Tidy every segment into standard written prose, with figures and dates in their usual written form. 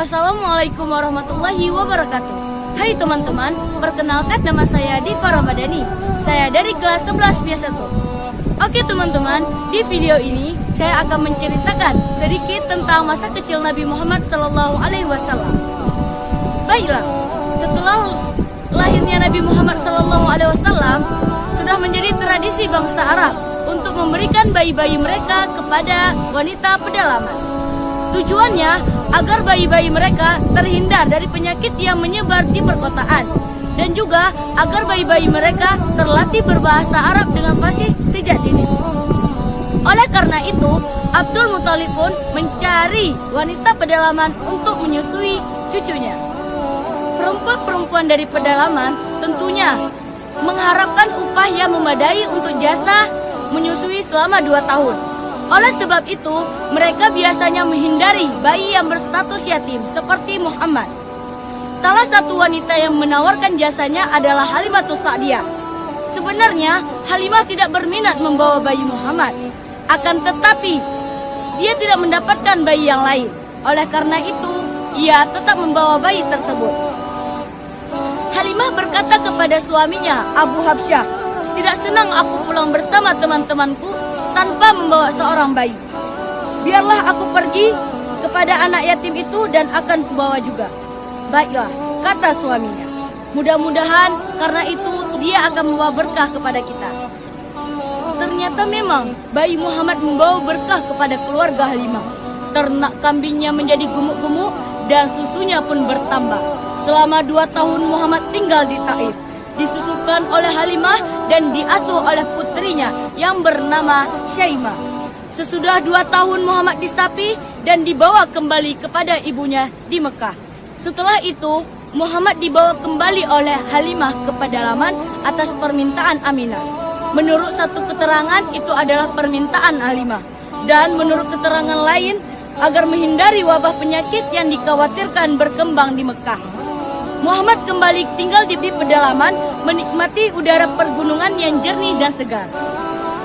Assalamualaikum warahmatullahi wabarakatuh. Hai teman-teman, perkenalkan nama saya Diva Ramadhani. Saya dari kelas 11 biasa tuh. Oke teman-teman, di video ini saya akan menceritakan sedikit tentang masa kecil Nabi Muhammad SAW. Baiklah, setelah lahirnya Nabi Muhammad SAW, sudah menjadi tradisi bangsa Arab untuk memberikan bayi-bayi mereka kepada wanita pedalaman. Tujuannya agar bayi-bayi mereka terhindar dari penyakit yang menyebar di perkotaan, dan juga agar bayi-bayi mereka terlatih berbahasa Arab dengan fasih sejak dini. Oleh karena itu, Abdul Muthalib pun mencari wanita pedalaman untuk menyusui cucunya. Perempuan-perempuan dari pedalaman tentunya mengharapkan upah yang memadai untuk jasa menyusui selama 2 tahun. Oleh sebab itu, mereka biasanya menghindari bayi yang berstatus yatim seperti Muhammad. Salah satu wanita yang menawarkan jasanya adalah Halimatus Sa'diyah. Sebenarnya, Halimah tidak berminat membawa bayi Muhammad. Akan tetapi, dia tidak mendapatkan bayi yang lain. Oleh karena itu, ia tetap membawa bayi tersebut. Halimah berkata kepada suaminya, Abu Habsyah, "Tidak senang aku pulang bersama teman-temanku tanpa membawa seorang bayi. Biarlah aku pergi kepada anak yatim itu dan akan kubawa juga." "Baiklah," kata suaminya. "Mudah-mudahan karena itu dia akan membawa berkah kepada kita." Ternyata memang bayi Muhammad membawa berkah kepada keluarga Halimah. Ternak kambingnya menjadi gemuk-gemuk dan susunya pun bertambah. Selama 2 tahun Muhammad tinggal di Taif, disusukan oleh Halimah dan diasuh oleh putrinya yang bernama Syaimah. Sesudah 2 tahun Muhammad disapi dan dibawa kembali kepada ibunya di Mekah. Setelah itu Muhammad dibawa kembali oleh Halimah ke pedalaman atas permintaan Aminah. Menurut satu keterangan itu adalah permintaan Halimah, dan menurut keterangan lain agar menghindari wabah penyakit yang dikhawatirkan berkembang di Mekah. Muhammad kembali tinggal di pedalaman, menikmati udara pergunungan yang jernih dan segar.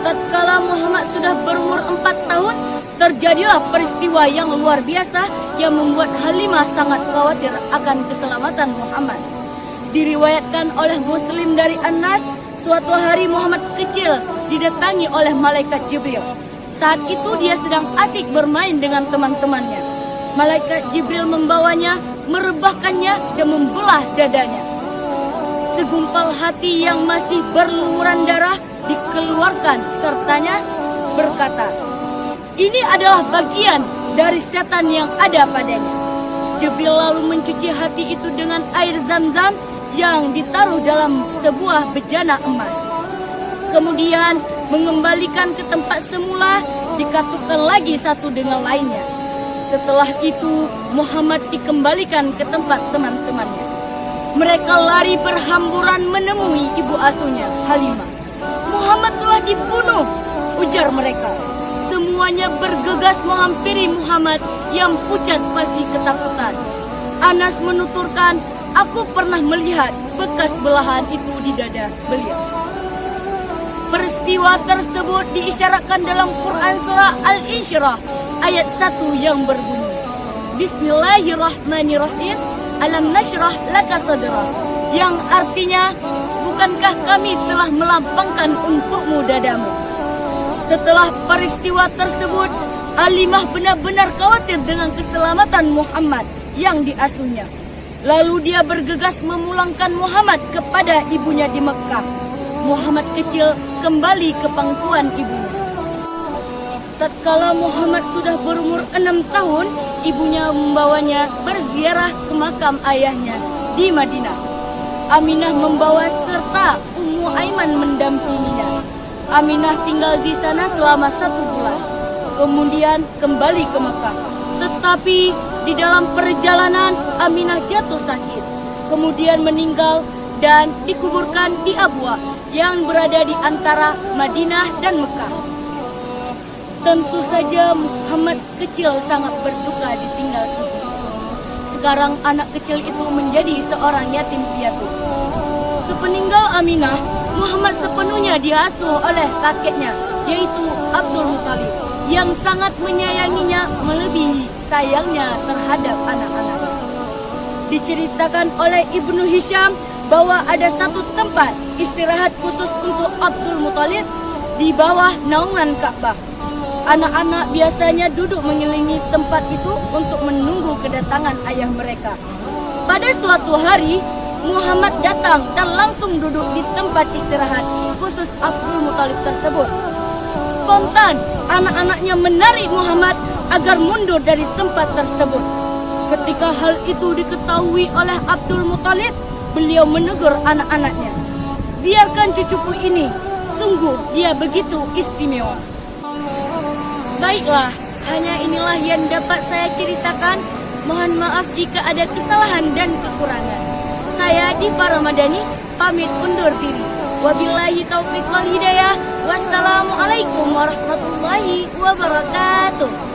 Tatkala Muhammad sudah berumur 4 tahun, terjadilah peristiwa yang luar biasa yang membuat Halimah sangat khawatir akan keselamatan Muhammad. Diriwayatkan oleh Muslim dari Anas, suatu hari Muhammad kecil didatangi oleh malaikat Jibril. Saat itu dia sedang asik bermain dengan teman-temannya. Malaikat Jibril membawanya, merebahkannya dan membelah dadanya. Segumpal hati yang masih berlumuran darah dikeluarkan sertanya berkata, "Ini adalah bagian dari setan yang ada padanya." Jibril lalu mencuci hati itu dengan air zam-zam yang ditaruh dalam sebuah bejana emas. Kemudian mengembalikan ke tempat semula, dikatukan lagi satu dengan lainnya. Setelah itu Muhammad dikembalikan ke tempat teman-temannya. Mereka lari berhamburan menemui ibu asuhnya, Halimah. "Muhammad telah dibunuh," ujar mereka. Semuanya bergegas menghampiri Muhammad yang pucat pasi ketakutan. Anas menuturkan, "Aku pernah melihat bekas belahan itu di dada beliau." Peristiwa tersebut diisyaratkan dalam Quran surah Al-Insyirah ayat 1 yang berbunyi, "Bismillahirrahmanirrahim, alam nashrah laka sadrak," yang artinya, "Bukankah kami telah melapangkan untukmu dadamu?" Setelah peristiwa tersebut, Halimah benar-benar khawatir dengan keselamatan Muhammad yang diasuhnya. Lalu dia bergegas memulangkan Muhammad kepada ibunya di Mekah. Muhammad kecil kembali ke pangkuan ibunya. Tatkala Muhammad sudah berumur 6 tahun, ibunya membawanya berziarah ke makam ayahnya di Madinah. Aminah membawa serta Ummu Aiman mendampinginya. Aminah tinggal di sana selama 1 bulan. Kemudian kembali ke Mekah. Tetapi di dalam perjalanan Aminah jatuh sakit. Kemudian meninggal dan dikuburkan di Abwa yang berada di antara Madinah dan Mekah. Tentu saja Muhammad kecil sangat berduka ditinggal ibu. Sekarang anak kecil itu menjadi seorang yatim piatu. Sepeninggal Aminah, Muhammad sepenuhnya diasuh oleh kakeknya, yaitu Abdul Muthalib, yang sangat menyayanginya melebihi sayangnya terhadap anak-anak. diceritakan oleh Ibnu Hisham bahwa ada satu tempat istirahat khusus untuk Abdul Muthalib di bawah naungan Ka'bah. Anak-anak biasanya duduk mengelilingi tempat itu untuk menunggu kedatangan ayah mereka. Pada suatu hari, Muhammad datang dan langsung duduk di tempat istirahat khusus Abdul Muthalib tersebut. Spontan, anak-anaknya menarik Muhammad agar mundur dari tempat tersebut. Ketika hal itu diketahui oleh Abdul Muthalib, beliau menegur anak-anaknya. Biarkan cucuku ini, sungguh dia begitu istimewa. Baiklah, hanya inilah yang dapat saya ceritakan. Mohon maaf jika ada kesalahan dan kekurangan. Saya Diva Ramadhani, pamit undur diri. Wabillahi taufiq wal hidayah. Wassalamualaikum warahmatullahi wabarakatuh.